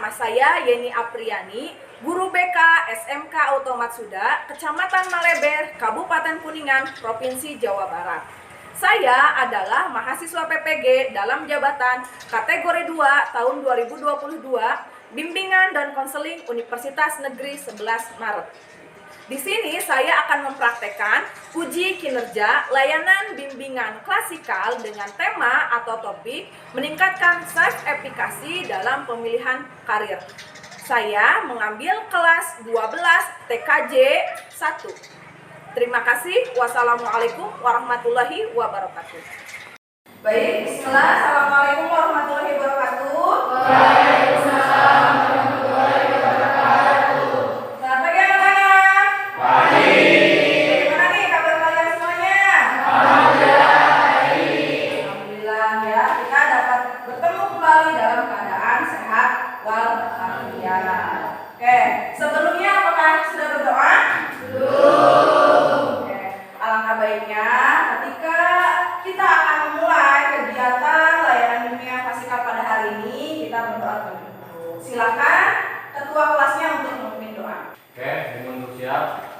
Nama saya Yeni Apriani, Guru BK SMK Automatsuda, Kecamatan Maleber, Kabupaten Kuningan, Provinsi Jawa Barat. Saya adalah mahasiswa PPG dalam jabatan kategori 2 tahun 2022, Bimbingan dan Konseling Universitas Negeri 11 Maret. Di sini saya akan mempraktekkan uji kinerja layanan bimbingan klasikal dengan tema atau topik meningkatkan self efikasi dalam pemilihan karir. Saya mengambil kelas 12 TKJ 1. Terima kasih. Wassalamualaikum warahmatullahi wabarakatuh. Baik, bismillah. Assalamualaikum warahmatullahi wabarakatuh. Waalaikumsalam warahmatullahi wabarakatuh. Selamat pagi anak-anak. Pagi. Bagaimana nih kabar kalian semuanya? Alhamdulillah ya, kita dapat bertemu kembali dalam keadaan sehat walafiat. Oke, sebelumnya apakah sudah berdoa? Belum. Oke, alangkah baiknya ketika kita akan memulai kegiatan layanan bimbingan klasikal pada hari ini, kita berdoa terlebih dahulu. Silakan ketua kelasnya untuk memimpin doa. Oke, untuk siap.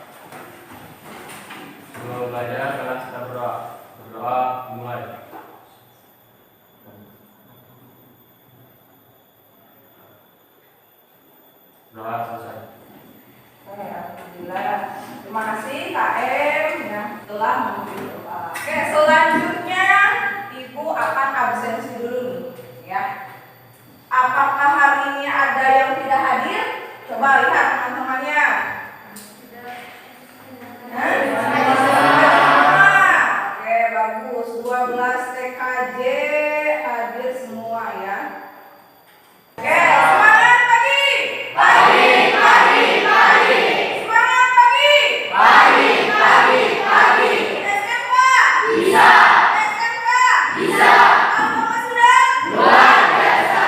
Sebelum belajar, kita berdoa. Berdoa mulai. Doa selesai. Oke, alhamdulillah. Terima kasih KM yang telah memimpin doa. Oke, selanjutnya Ibu akan absensi dulu nih, ya. Apakah hari ini ada yang tidak hadir? Coba lihat teman-temannya. Oke, bagus. 12 TKJ hadir semua ya. Oke, semangat pagi. Semangat pagi. SMK. Bisa. Automatsuda. Luar biasa.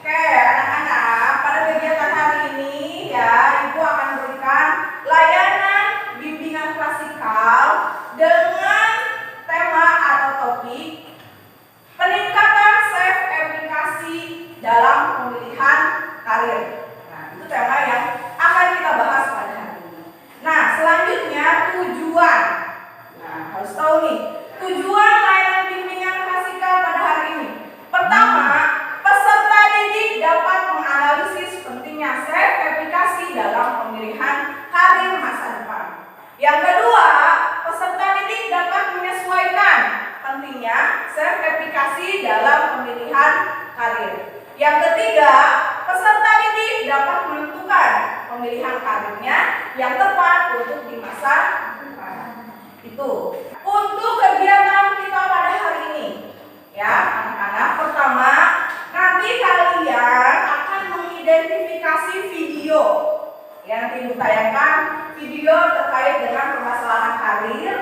Oke, anak-anak, pada kegiatan hari ini ya, Ibu akan berikan layanan bimbingan klasikal dengan tema atau topik peningkatan self efikasi dalam pemilihan karir. Nah, itu tema yang akan kita bahas pada hari ini. Nah, selanjutnya tujuan. Nah, harus tahu nih, tujuan layanan bimbingan klasikal pada hari ini. Pertama, peserta didik dapat menganalisis pentingnya self efikasi dalam pemilihan karir masa depan. Yang kedua, peserta didik dapat menyesuaikan pentingnya self efikasi dalam pemilihan karir. Yang ketiga, peserta didik dapat menentukan pemilihan karirnya yang tepat untuk di masa depan. Itu untuk kegiatan kita pada hari ini. Ya, anak-anak, pertama, nanti kalian akan mengidentifikasi video. Ya, nanti Ibu tayangkan video terkait dengan permasalahan karir.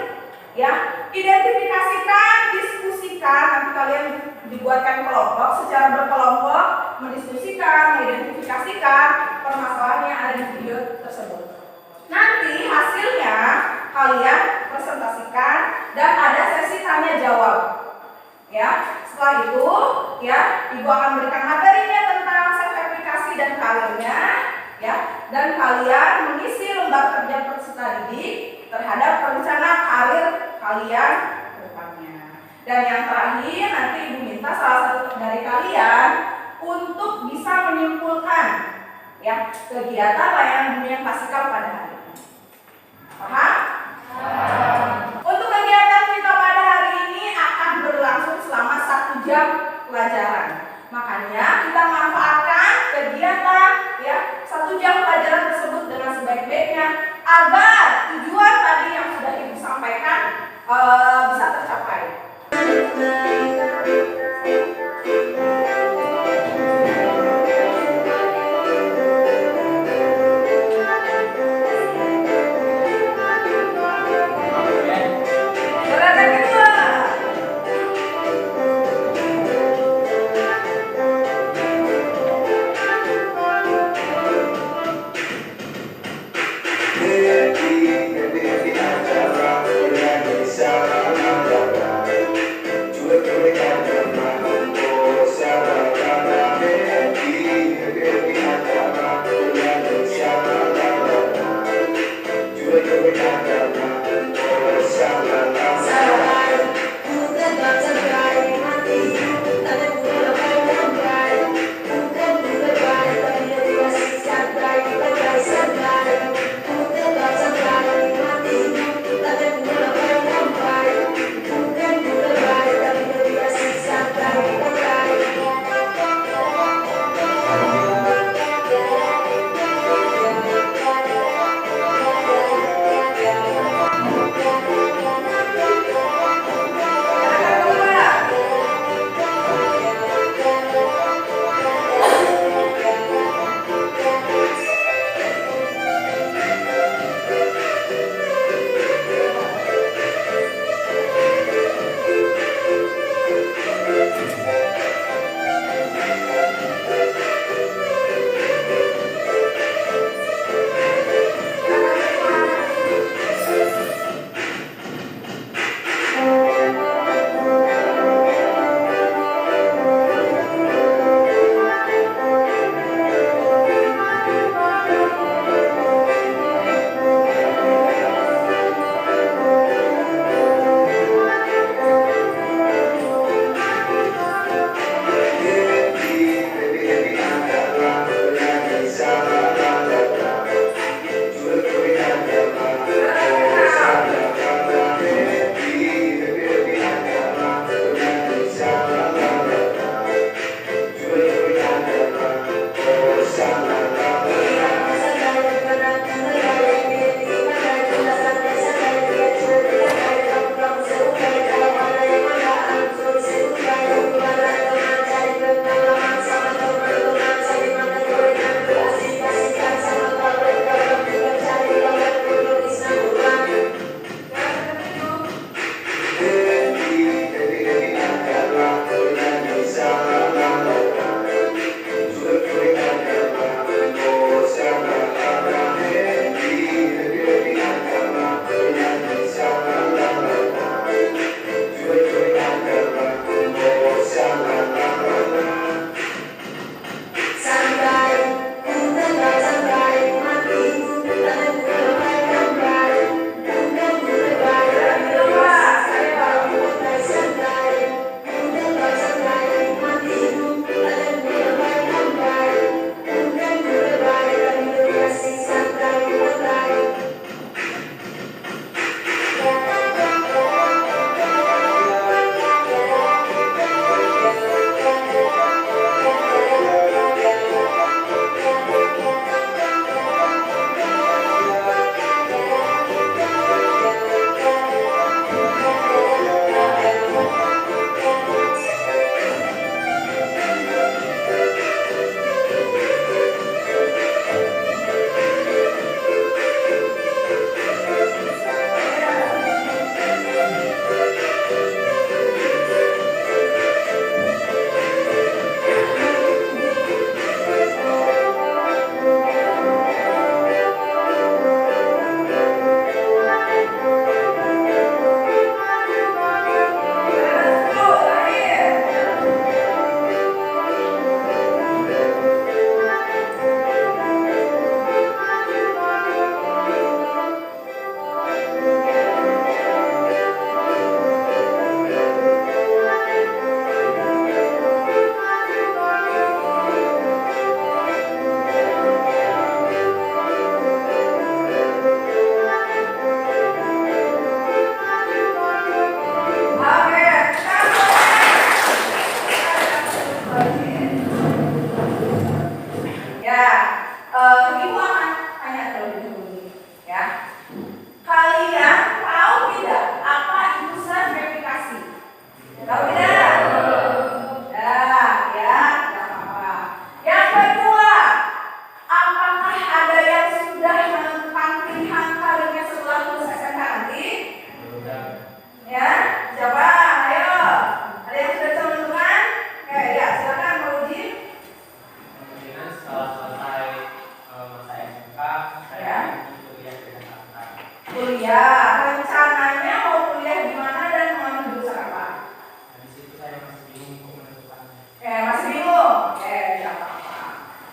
Ya, identifikasikan, diskusikan. Nanti kalian dibuatkan kelompok, secara berkelompok mendiskusikan, mengidentifikasikan permasalahan yang ada di video tersebut. Nanti hasilnya kalian presentasikan dan ada sesi tanya jawab. Ya, setelah itu ya, Ibu akan berikan materinya tentang self efikasi dan karirnya, ya, dan kalian mengisi lembar kerja peserta didik terhadap rencana karir kalian ke depannya. Dan yang terakhir, nanti Ibu minta salah satu dari kalian untuk bisa menyimpulkan ya kegiatan layanan bimbingan klasikal pada hari ini. Paham? Untuk kegiatan kita pada hari ini akan berlangsung selama 1 jam pelajaran. Makanya kita manfaatkan kegiatan ya 1 jam pelajaran tersebut dengan sebaik-baiknya agar tujuan tadi yang sudah Ibu sampaikan bisa tercapai. Gerakan kedua. Cuek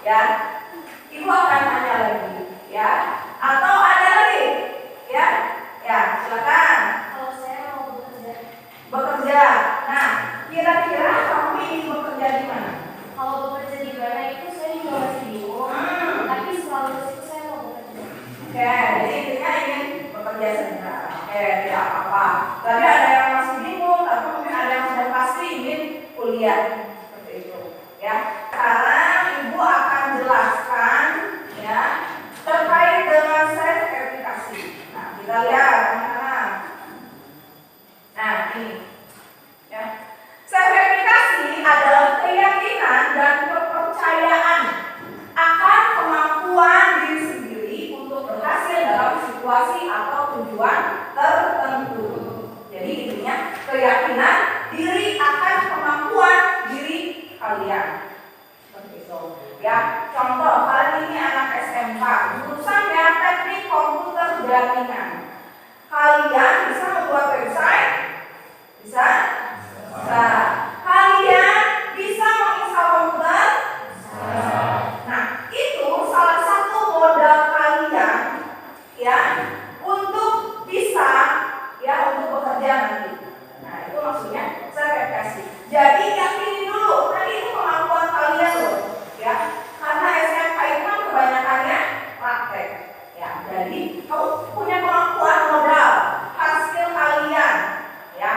Ya, ibu akan tanya lagi, ya. Atau ada lagi, ya? Ya, silakan. Kalau saya mau bekerja. Bekerja. Nah, kira-kira kamu ingin bekerja di mana? Kalau bekerja di mana itu saya juga masih bingung. Tapi setelah lulus itu saya mau bekerja. Oke, jadi intinya ingin bekerja segera. Oke, tidak apa-apa. Tadi ada yang masih bingung, tapi mungkin ada yang sudah pasti ingin kuliah. Seperti itu, ya. Sekarang ibu akan jelaskan, ya, terkait dengan sertifikasi. Nah, kita lihat anak-anak. Nah, ini, ya. Sertifikasi adalah keyakinan dan kepercayaan akan kemampuan diri sendiri untuk berhasil dalam situasi atau tujuan tertentu. Jadi intinya keyakinan diri akan kemampuan diri kalian. Seperti itu. Ya, contoh kali ini anak SMK, jurusannya teknik komputer jaringan. Kalian bisa membuat website? Bisa? Bisa. Kalian bisa menginstal komputer? Bisa. Nah, itu salah satu modal kalian, ya, untuk bisa, ya, untuk bekerja nanti. Nah, itu maksudnya sertifikasi. Jadi yakini dulu, tadi itu kemampuan kalian loh, ya. Karena SMK itu kan kebanyakannya praktek, ya. Jadi kamu punya kemampuan modal, hasil kalian, ya.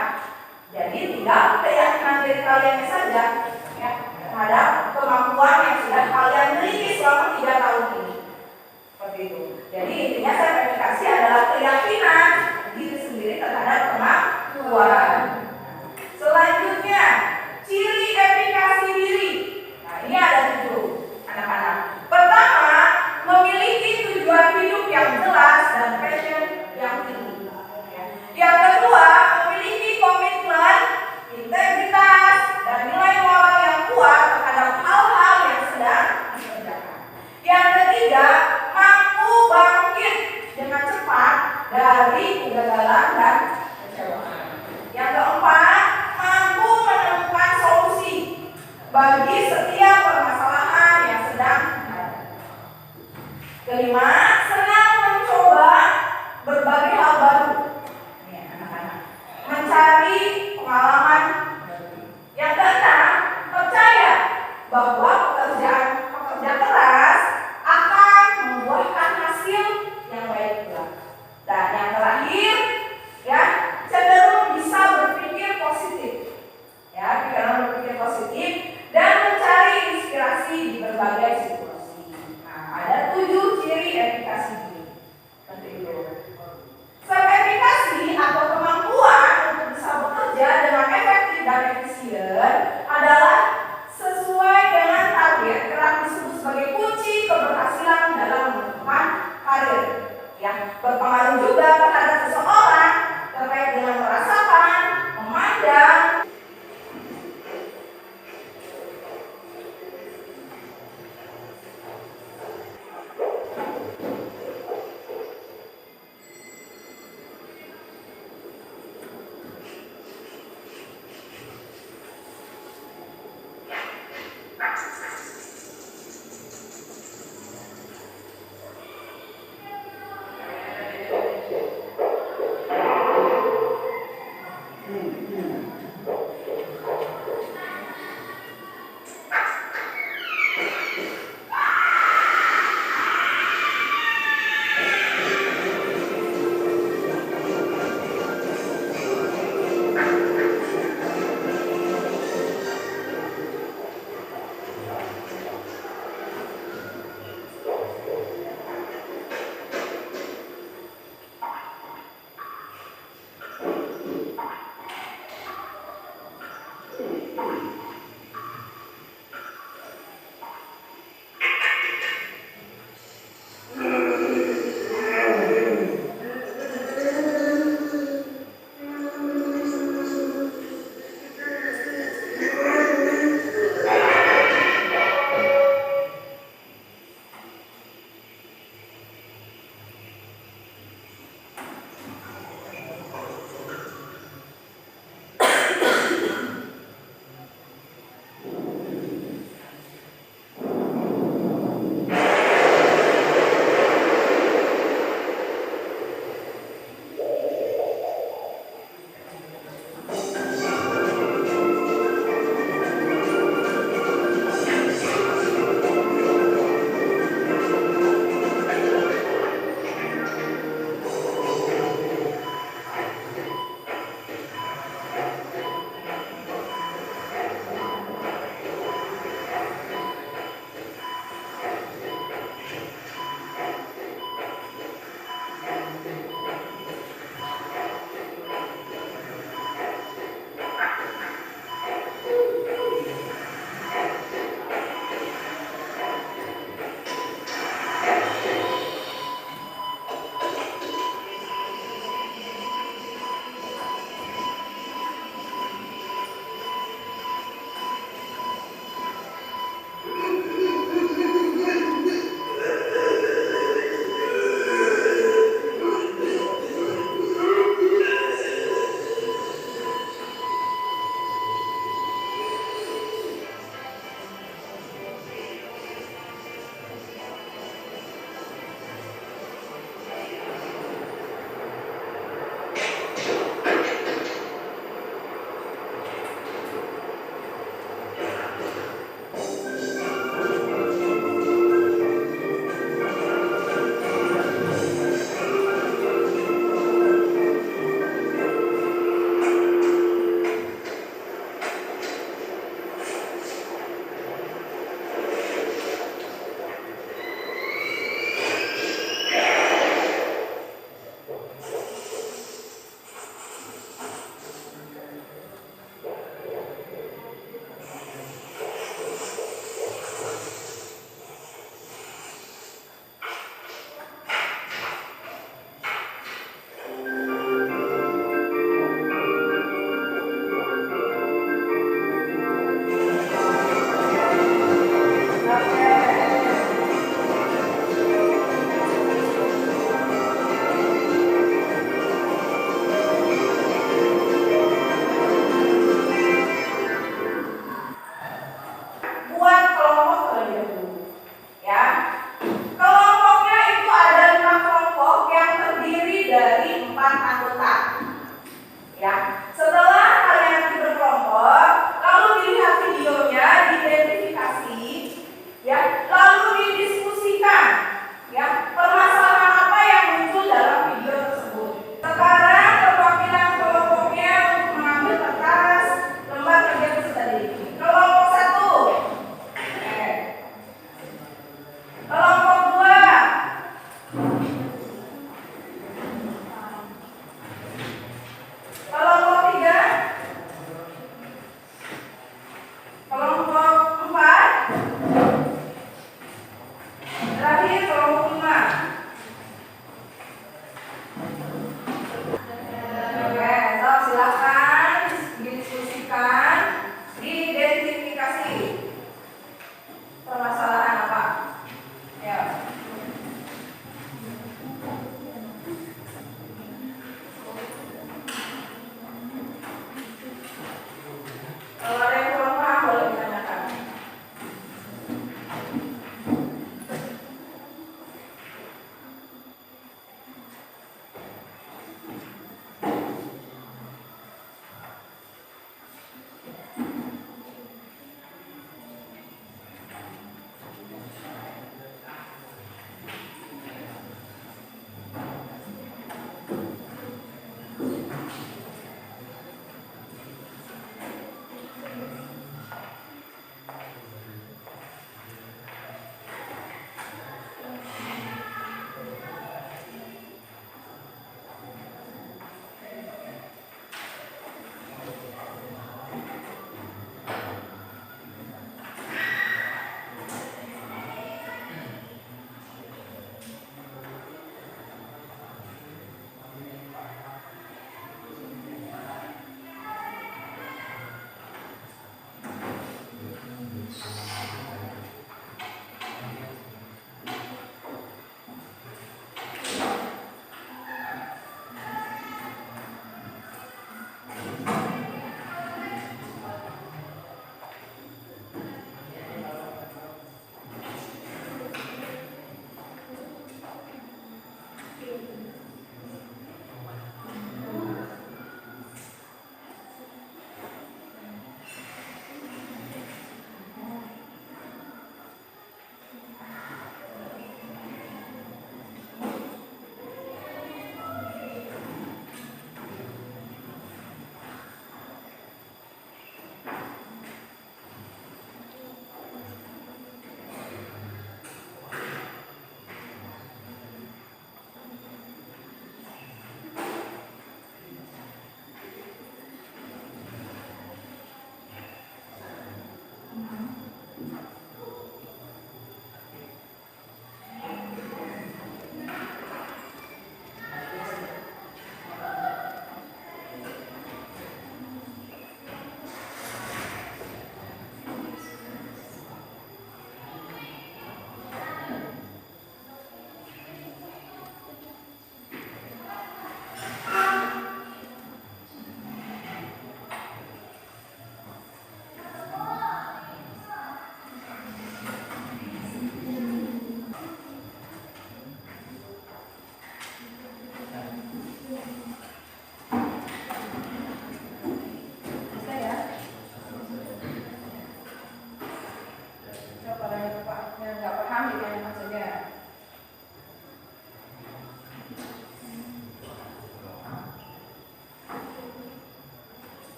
Jadi tinggal keyakinan diri kalian saja, ya, terhadap kemampuan yang sudah kalian miliki selama 3 tahun ini. Seperti itu. Jadi intinya sertifikasi adalah keyakinan diri sendiri terhadap kemampuan. Selanjutnya, ciri efikasi diri. Nah, ini ada 7, anak-anak. Pertama, memiliki tujuan hidup yang jelas dan passion yang tinggi. Yang kedua, memiliki komitmen, integritas, dan nilai moral yang kuat terhadap hal-hal yang sedang dikerjakan. Yang ketiga, mampu bangkit dengan cepat dari kegagalan dan kecewaan. Yang keempat, mampu menemukan solusi bagi setiap permasalahan yang sedang ada. Kelima, senang mencoba berbagai hal baru. Mencari pengalaman. Yang keenam, percaya bahwa pekerja keras akan membuahkan hasil yang baik pula. Dan yang terakhir, ya, cenderung bisa berpikir positif, ya, pikiran berpikir positif dan mencari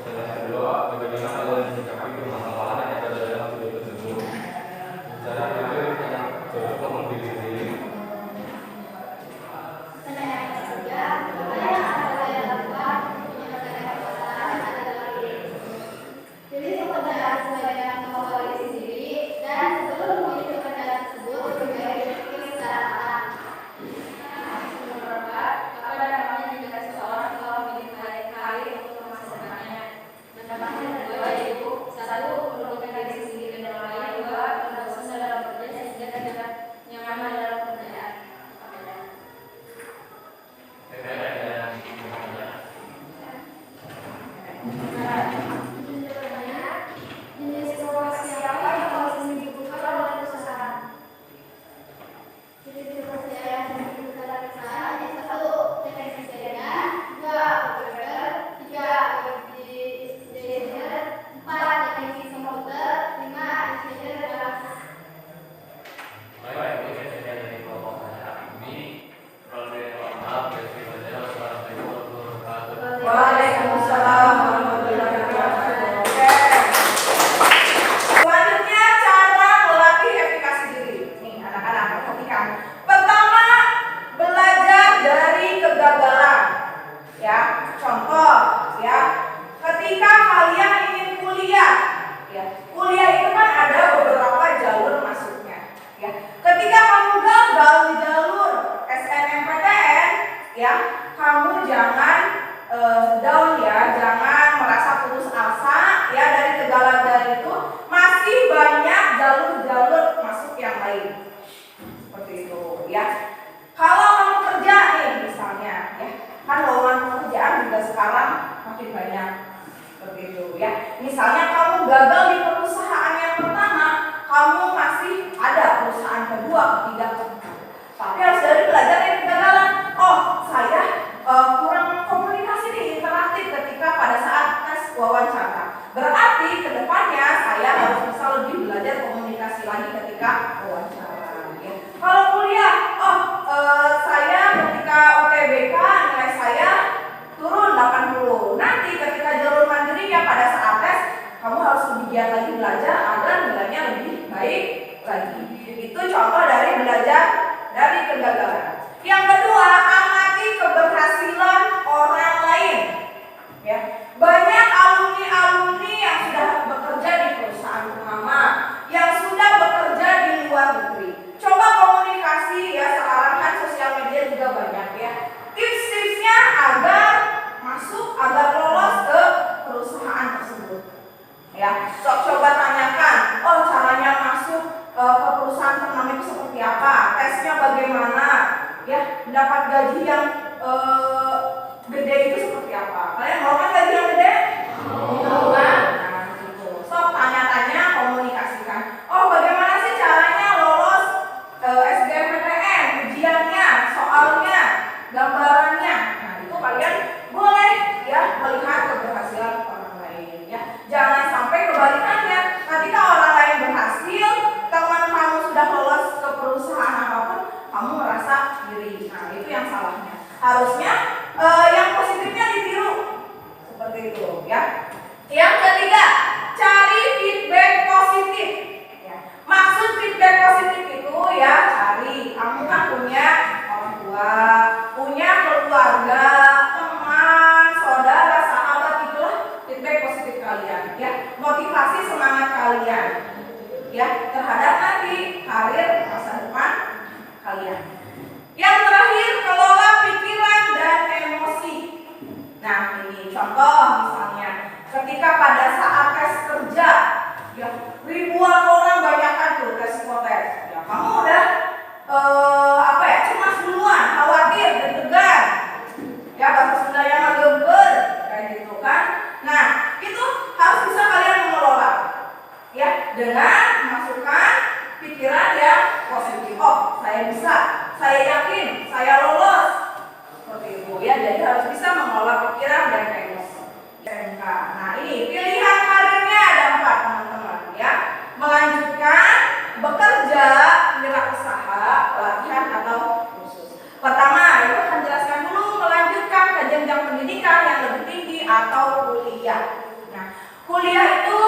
kedua, bagaimana kalian menyikapi permasalahan yang ada dalam video tersebut? Cara pilih yang cocok untuk diri sendiri. Waalaikumsalam warahmatullahi wabarakatuh. Oke. Selanjutnya cara melatih efikasi diri. Nih anak-anak perhatikan. Pertama, belajar dari kegagalan. Ya, contoh ya. Ketika kalian ingin kuliah, ya, kuliah itu kan ada beberapa jalur masuknya. Ya, ketika kamu gagal di jalur SNMPTN, ya, kamu jangan down ya, jangan merasa putus asa ya dari kegagalan itu, masih banyak jalur-jalur masuk yang lain. Seperti itu ya. Kalau kamu kerja nih misalnya ya, kan lowongan pekerjaan juga sekarang makin banyak. Seperti itu ya. Misalnya kamu gagal di perusahaan yang pertama, kamu masih ada perusahaan kedua, ketiga, keempat. Tapi harus dari belajar dari kegagalan. Oh, saya kurang komunikasi nih, interaktif ketika pada saat tes wawancara. Berarti kedepannya saya harus bisa lebih belajar komunikasi lagi ketika wawancara. Ya. Kalau kuliah, saya ketika UTBK nilai saya turun 80. Nanti ketika jalur mandirinya pada saat tes, kamu harus lebih giat lagi belajar agar nilainya lebih baik lagi. Itu contoh dari belajar dari kegagalan. Yang kedua, amati keberhasilan orang lain. Ya, banyak alumni-alumni yang sudah bekerja di perusahaan ternama, yang sudah bekerja di luar negeri. Coba komunikasi ya, sekarang kan sosial media juga banyak ya. Tips-tipsnya agar masuk, agar lolos ke perusahaan tersebut. Ya, coba tanyakan, oh caranya masuk ke perusahaan ternama itu seperti apa? Tesnya bagaimana? Ya, mendapat gaji yang gede itu seperti apa? Kalian mau kan gaji yang gede? Mau kan? Nah, gitu. So, tanya-tanya, komunikasikan. Oh, bagaimana sih caranya lolos SBMPTN? Ujiannya, soalnya, gambarannya. Nah, itu kalian boleh ya melihat keberhasilan orang lain ya. Jangan sampai kebalikannya. Ketika orang lain berhasil, teman kamu sudah lolos ke perusahaan apapun, kamu merasa iri. Nah, itu yang salahnya. Harusnya yang positifnya ditiru. Seperti itu ya. Yang ketiga, cari feedback positif. Ya. Maksud feedback positif itu ya, cari. Kamu kan punya orang tua, punya keluarga, teman, saudara, sahabat, itulah feedback positif kalian. Ya, motivasi semangat kalian. Ya, terhadap nanti karir masa depan kalian. Yang terakhir, kelola pikiran dan emosi. Nah, ini contoh misalnya, ketika pada saat tes kerja, ya ribuan orang banyakkan tuh tes psikotes. Ya, kamu udah cemas duluan, khawatir, deg-degan. Ya, bahasa Sundanya mah geger, kayak gitu kan. Nah, itu harus bisa kalian mengelola. Ya, dengan memasukkan pikiran yang positif. Oh, saya bisa, saya yakin, saya lolos. Seperti itu ya. Jadi harus bisa mengelola pikiran dan emosi. Nah, ini pilihan karirnya ada 4, teman-teman ya. Melanjutkan, bekerja, wirausaha, pelatihan atau kursus. Pertama, itu akan jelaskan dulu melanjutkan ke jenjang pendidikan yang lebih tinggi atau kuliah. Kuliah itu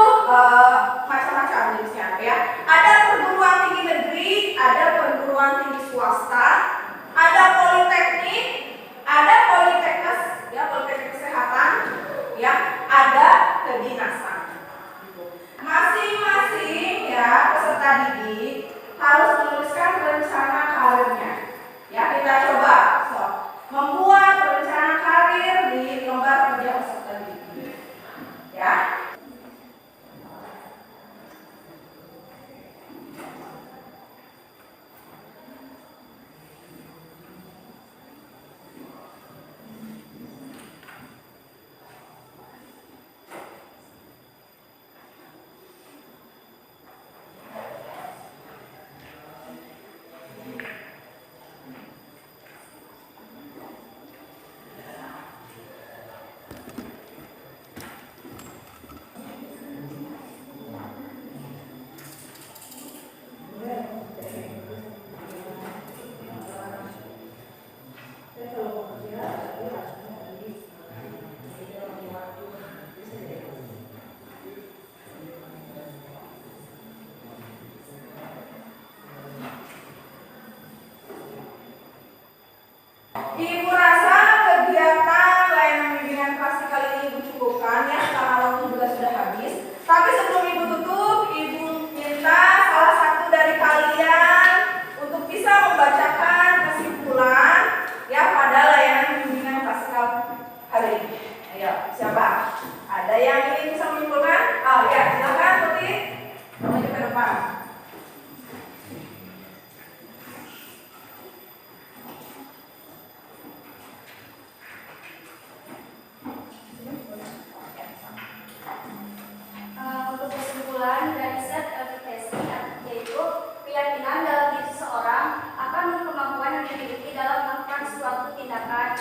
macam-macam jenisnya ya. Ada perguruan tinggi negeri, ada perguruan tinggi swasta, ada politeknik, ada politekes, ya politeknik kesehatan, ya ada kedinasan. Masing-masing ya peserta didik harus menuliskan rencana karirnya. Ya kita coba membuat rencana karir di lembar kerja peserta didik. Ya. Ibu rasa kegiatan layanan bimbingan klasik kali ini Ibu cukupkan ya, karena waktu juga sudah habis. Tapi sebelum Ibu tutup, Ibu minta salah satu dari kalian untuk bisa membacakan kesimpulan ya pada layanan bimbingan klasikal hari ini. Ayo, siapa? Ada yang ingin bisa menyimpulkan? Oh ya, silakan Putri, maju ke depan. Untuk kesimpulan dari set evaluasi yaitu keyakinan dalam diri seseorang akan kemampuan yang dimiliki dalam melakukan suatu tindakan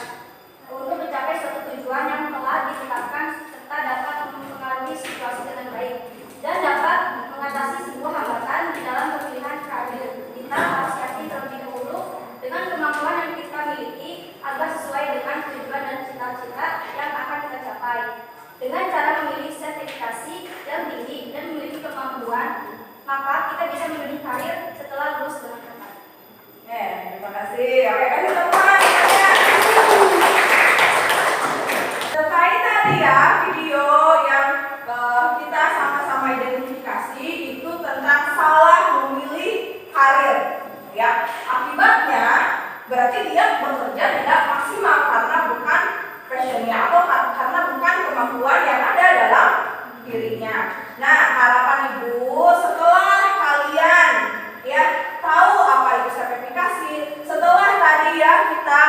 untuk mencapai suatu tujuan yang telah ditetapkan serta dapat mempengaruhi situasi dengan baik dan dapat mengatasi sebuah hambatan di dalam pemilihan karir. Kita harus yakin terlebih dahulu dengan kemampuan yang kita miliki agar sesuai dengan tujuan dan cita-cita yang akan kita capai. Dengan cara memilih sertifikasi yang tinggi dan memiliki kemampuan, maka kita bisa memilih karir setelah lulus dengan tepat. Terima kasih. Oke, kasih teman. Terkait tadi ya video yang kita sama-sama identifikasi itu tentang salah memilih karir. Ya, akibatnya berarti dia bekerja tidak maksimal karena bukan passionnya atau karena bukan kemampuan yang ada dalam dirinya. Nah, harapan Ibu setelah kalian ya tahu apa itu sertifikasi, setelah tadi ya kita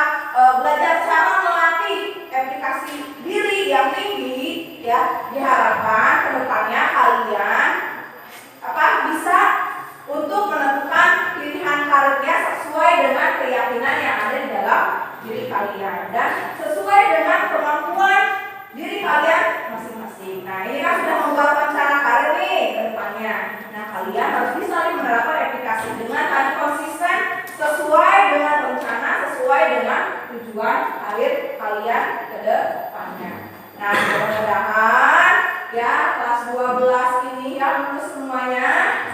belajar cara melatih aplikasi diri yang tinggi ya, diharapkan kedepannya kalian bisa untuk menentukan pilihan karirnya sesuai dengan keyakinan yang ada di dalam diri kalian dan sesuai dengan kemampuan diri kalian masing-masing. Nah, ini kan sudah membuat rencana karir nih ke depannya. Nah, kalian harus bisa menerapkan aplikasi dengan tadi konsisten sesuai dengan rencana, sesuai dengan tujuan karir kalian ke depannya. Nah, mudah-mudahan ya kelas 12 ini ya lulus semuanya.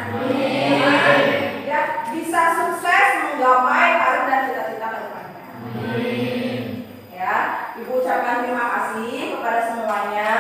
Amin. Ya, bisa sukses menggapai karir dan cita-cita ke depannya. Amin. Ya, Ibu ucapkan terima kasih kepada semuanya.